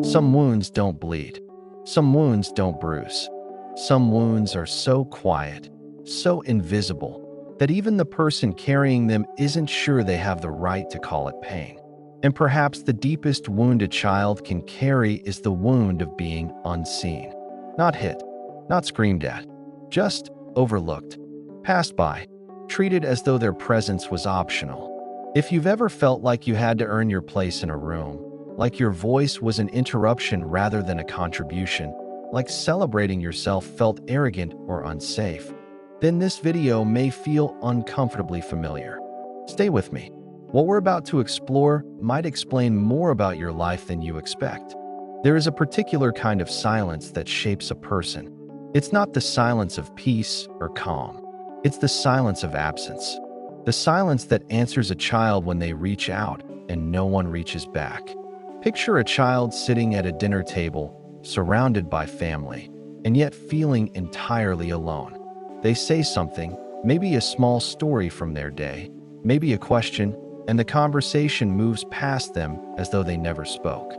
Some wounds don't bleed. Some wounds don't bruise. Some wounds are so quiet, so invisible, that even the person carrying them isn't sure they have the right to call it pain. And perhaps the deepest wound a child can carry is the wound of being unseen. Not hit, not screamed at, just overlooked, passed by, treated as though their presence was optional. If you've ever felt like you had to earn your place in a room, like your voice was an interruption rather than a contribution, like celebrating yourself felt arrogant or unsafe, then this video may feel uncomfortably familiar. Stay with me. What we're about to explore might explain more about your life than you expect. There is a particular kind of silence that shapes a person. It's not the silence of peace or calm. It's the silence of absence. The silence that answers a child when they reach out and no one reaches back. Picture a child sitting at a dinner table, surrounded by family, and yet feeling entirely alone. They say something, maybe a small story from their day, maybe a question, and the conversation moves past them as though they never spoke.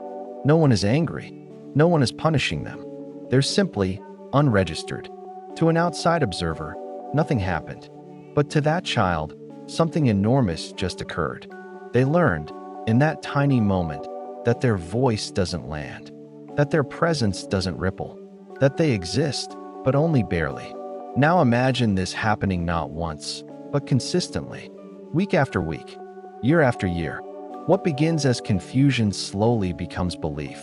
No one is angry. No one is punishing them. They're simply unregistered. To an outside observer, nothing happened. But to that child, something enormous just occurred. They learned, in that tiny moment, that their voice doesn't land, that their presence doesn't ripple, that they exist, but only barely. Now imagine this happening not once, but consistently, week after week, year after year. What begins as confusion slowly becomes belief.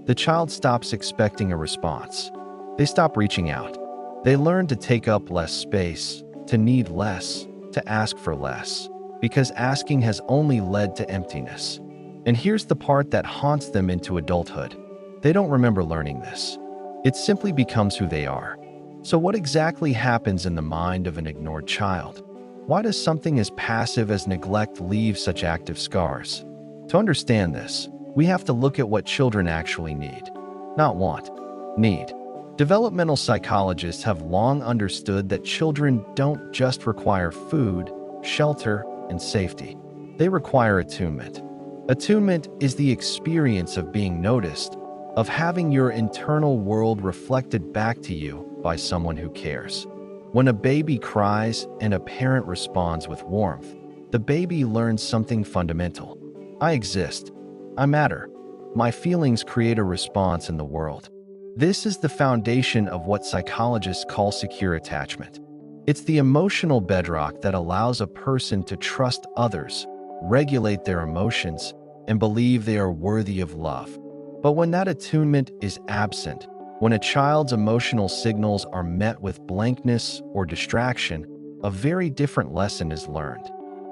The child stops expecting a response. They stop reaching out. They learn to take up less space, to need less, to ask for less, because asking has only led to emptiness. And here's the part that haunts them into adulthood. They don't remember learning this. It simply becomes who they are. So what exactly happens in the mind of an ignored child? Why does something as passive as neglect leave such active scars? To understand this, we have to look at what children actually need. Not want, need. Developmental psychologists have long understood that children don't just require food, shelter, and safety. They require attunement. Attunement is the experience of being noticed, of having your internal world reflected back to you by someone who cares. When a baby cries and a parent responds with warmth, the baby learns something fundamental. I exist. I matter. My feelings create a response in the world. This is the foundation of what psychologists call secure attachment. It's the emotional bedrock that allows a person to trust others, regulate their emotions, and believe they are worthy of love. But when that attunement is absent, when a child's emotional signals are met with blankness or distraction, a very different lesson is learned.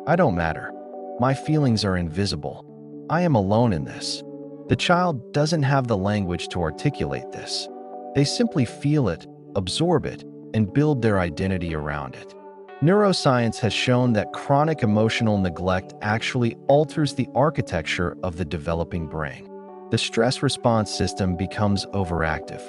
I don't matter. My feelings are invisible. I am alone in this. The child doesn't have the language to articulate this. They simply feel it, absorb it, and build their identity around it. Neuroscience has shown that chronic emotional neglect actually alters the architecture of the developing brain. The stress response system becomes overactive.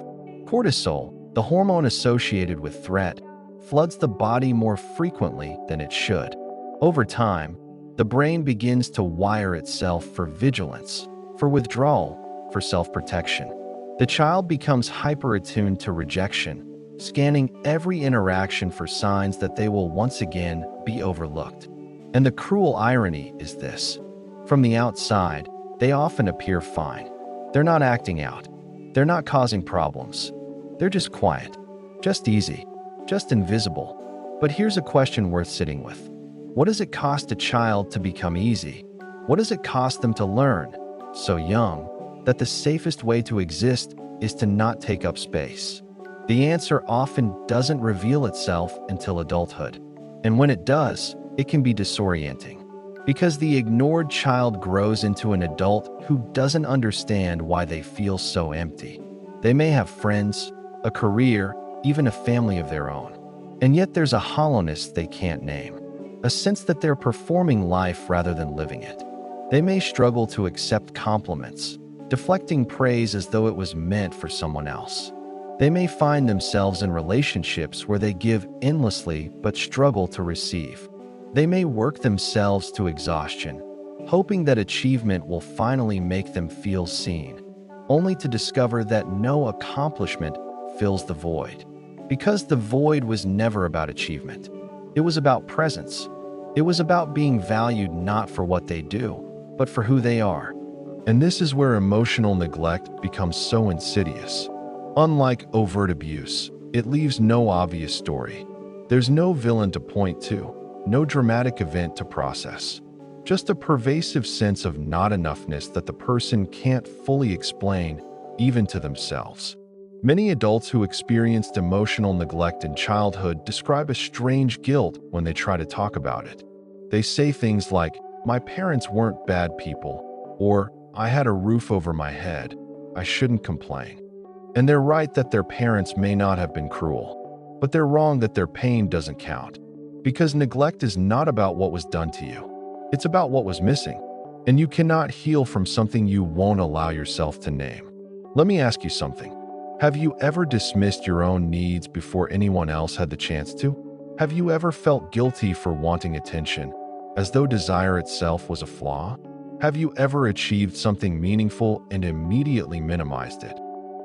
Cortisol, the hormone associated with threat, floods the body more frequently than it should. Over time, the brain begins to wire itself for vigilance, for withdrawal, for self-protection. The child becomes hyper-attuned to rejection, scanning every interaction for signs that they will once again be overlooked. And the cruel irony is this. From the outside, they often appear fine. They're not acting out. They're not causing problems. They're just quiet, just easy, just invisible. But here's a question worth sitting with. What does it cost a child to become easy? What does it cost them to learn, so young, that the safest way to exist is to not take up space? The answer often doesn't reveal itself until adulthood. And when it does, it can be disorienting. Because the ignored child grows into an adult who doesn't understand why they feel so empty. They may have friends, a career, even a family of their own. And yet there's a hollowness they can't name. A sense that they're performing life rather than living it. They may struggle to accept compliments, deflecting praise as though it was meant for someone else. They may find themselves in relationships where they give endlessly but struggle to receive. They may work themselves to exhaustion, hoping that achievement will finally make them feel seen, only to discover that no accomplishment fills the void. Because the void was never about achievement. It was about presence. It was about being valued not for what they do, but for who they are. And this is where emotional neglect becomes so insidious. Unlike overt abuse, it leaves no obvious story. There's no villain to point to, no dramatic event to process. Just a pervasive sense of not enoughness that the person can't fully explain, even to themselves. Many adults who experienced emotional neglect in childhood describe a strange guilt when they try to talk about it. They say things like, "My parents weren't bad people," or "I had a roof over my head. I shouldn't complain." And they're right that their parents may not have been cruel, but they're wrong that their pain doesn't count. Because neglect is not about what was done to you. It's about what was missing. And you cannot heal from something you won't allow yourself to name. Let me ask you something. Have you ever dismissed your own needs before anyone else had the chance to? Have you ever felt guilty for wanting attention, as though desire itself was a flaw? Have you ever achieved something meaningful and immediately minimized it,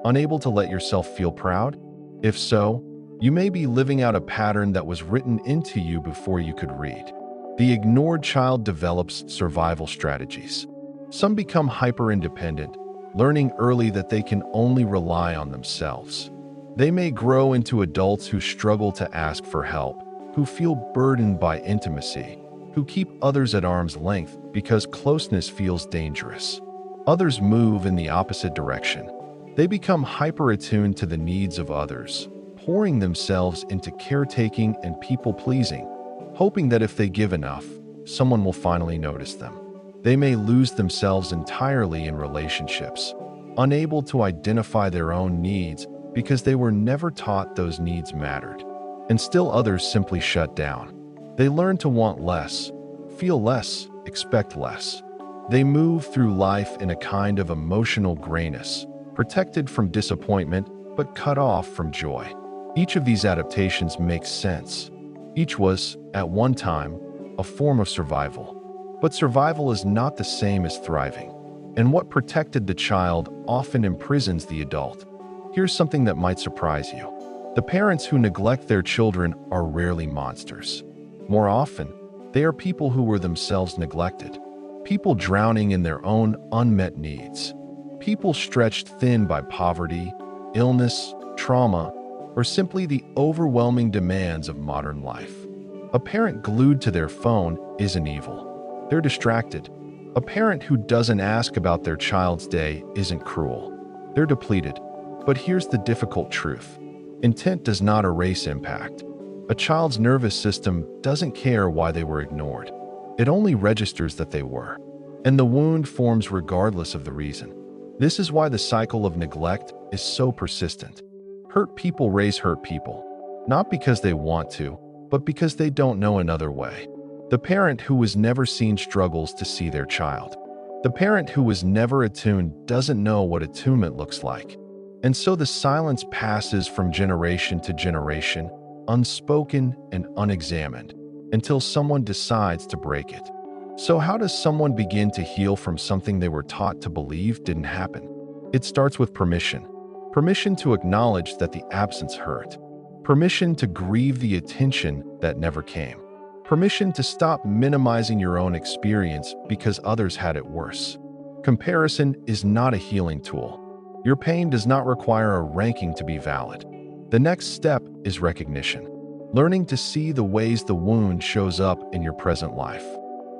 unable to let yourself feel proud? If so, you may be living out a pattern that was written into you before you could read. The ignored child develops survival strategies. Some become hyper-independent, learning early that they can only rely on themselves. They may grow into adults who struggle to ask for help, who feel burdened by intimacy, who keep others at arm's length because closeness feels dangerous. Others move in the opposite direction. They become hyper-attuned to the needs of others, pouring themselves into caretaking and people-pleasing, hoping that if they give enough, someone will finally notice them. They may lose themselves entirely in relationships, unable to identify their own needs because they were never taught those needs mattered. And still others simply shut down. They learn to want less, feel less, expect less. They move through life in a kind of emotional grayness, protected from disappointment but cut off from joy. Each of these adaptations makes sense. Each was, at one time, a form of survival. But survival is not the same as thriving, and what protected the child often imprisons the adult. Here's something that might surprise you. The parents who neglect their children are rarely monsters. More often, they are people who were themselves neglected, people drowning in their own unmet needs, people stretched thin by poverty, illness, trauma, or simply the overwhelming demands of modern life. A parent glued to their phone isn't evil. They're distracted. A parent who doesn't ask about their child's day isn't cruel. They're depleted. But here's the difficult truth. Intent does not erase impact. A child's nervous system doesn't care why they were ignored. It only registers that they were. And the wound forms regardless of the reason. This is why the cycle of neglect is so persistent. Hurt people raise hurt people, not because they want to, but because they don't know another way. The parent who was never seen struggles to see their child. The parent who was never attuned doesn't know what attunement looks like. And so the silence passes from generation to generation, unspoken and unexamined, until someone decides to break it. So how does someone begin to heal from something they were taught to believe didn't happen? It starts with permission. Permission to acknowledge that the absence hurt. Permission to grieve the attention that never came. Permission to stop minimizing your own experience because others had it worse. Comparison is not a healing tool. Your pain does not require a ranking to be valid. The next step is recognition. Learning to see the ways the wound shows up in your present life.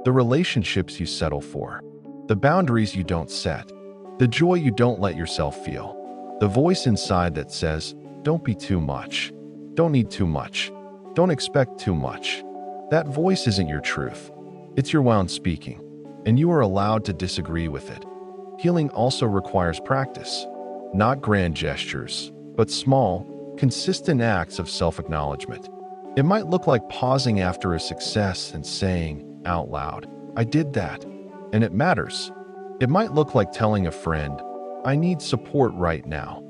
The relationships you settle for. The boundaries you don't set. The joy you don't let yourself feel. The voice inside that says, "Don't be too much. Don't need too much. Don't expect too much." That voice isn't your truth. It's your wound speaking, and you are allowed to disagree with it. Healing also requires practice. Not grand gestures, but small, consistent acts of self-acknowledgement. It might look like pausing after a success and saying out loud, "I did that," and it matters. It might look like telling a friend, "I need support right now,"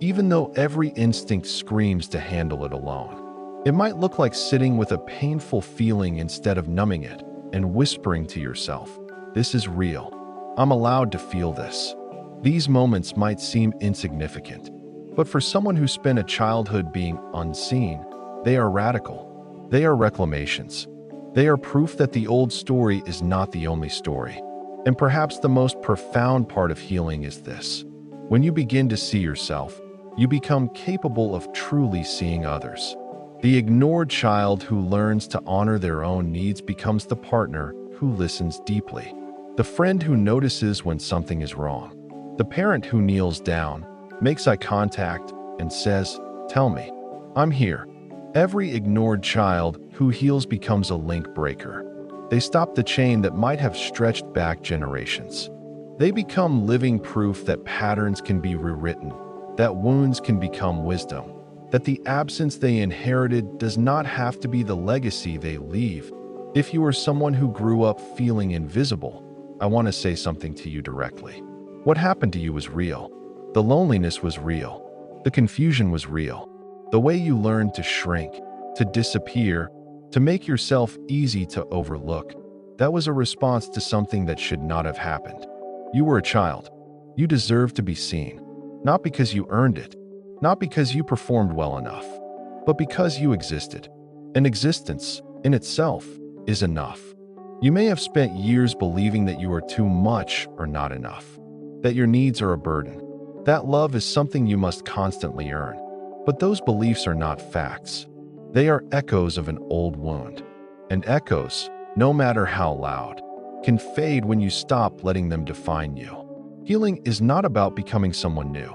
even though every instinct screams to handle it alone. It might look like sitting with a painful feeling instead of numbing it and whispering to yourself, This is real. I'm allowed to feel this. These moments might seem insignificant, but for someone who spent a childhood being unseen, they are radical. They are reclamations. They are proof that the old story is not the only story. And perhaps the most profound part of healing is this. When you begin to see yourself, you become capable of truly seeing others. The ignored child who learns to honor their own needs becomes the partner who listens deeply, the friend who notices when something is wrong, the parent who kneels down, makes eye contact, and says, "Tell me, I'm here." Every ignored child who heals becomes a link breaker. They stop the chain that might have stretched back generations. They become living proof that patterns can be rewritten, that wounds can become wisdom, that the absence they inherited does not have to be the legacy they leave. If you are someone who grew up feeling invisible, I want to say something to you directly. What happened to you was real. The loneliness was real. The confusion was real. The way you learned to shrink, to disappear, to make yourself easy to overlook, that was a response to something that should not have happened. You were a child. You deserved to be seen. Not because you earned it, not because you performed well enough, but because you existed. And existence, in itself, is enough. You may have spent years believing that you are too much or not enough, that your needs are a burden, that love is something you must constantly earn. But those beliefs are not facts. They are echoes of an old wound. And echoes, no matter how loud, can fade when you stop letting them define you. Healing is not about becoming someone new.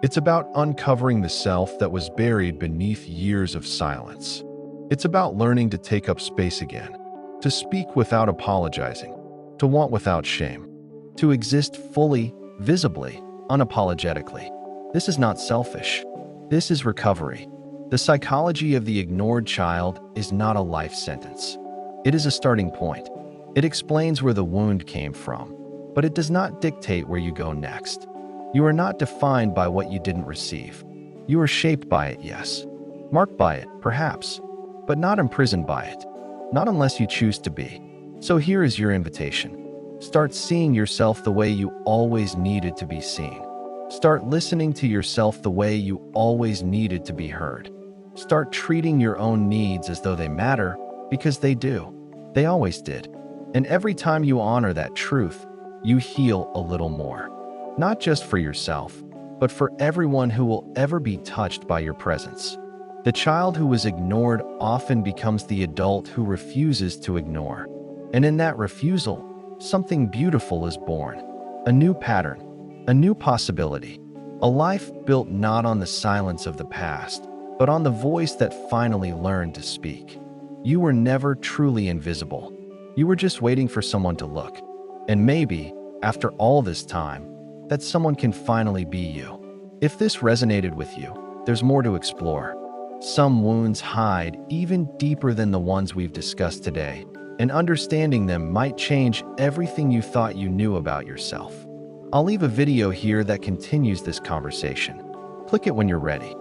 It's about uncovering the self that was buried beneath years of silence. It's about learning to take up space again, to speak without apologizing, to want without shame, to exist fully, visibly, unapologetically. This is not selfish. This is recovery. The psychology of the ignored child is not a life sentence. It is a starting point. It explains where the wound came from, but it does not dictate where you go next. You are not defined by what you didn't receive. You are shaped by it, yes. Marked by it, perhaps, but not imprisoned by it. Not unless you choose to be. So here is your invitation. Start seeing yourself the way you always needed to be seen. Start listening to yourself the way you always needed to be heard. Start treating your own needs as though they matter, because they do. They always did. And every time you honor that truth, you heal a little more. Not just for yourself, but for everyone who will ever be touched by your presence. The child who was ignored often becomes the adult who refuses to ignore. And in that refusal, something beautiful is born. A new pattern, a new possibility. A life built not on the silence of the past, but on the voice that finally learned to speak. You were never truly invisible. You were just waiting for someone to look. And maybe, after all this time, that someone can finally be you. If this resonated with you, there's more to explore. Some wounds hide even deeper than the ones we've discussed today, and understanding them might change everything you thought you knew about yourself. I'll leave a video here that continues this conversation. Click it when you're ready.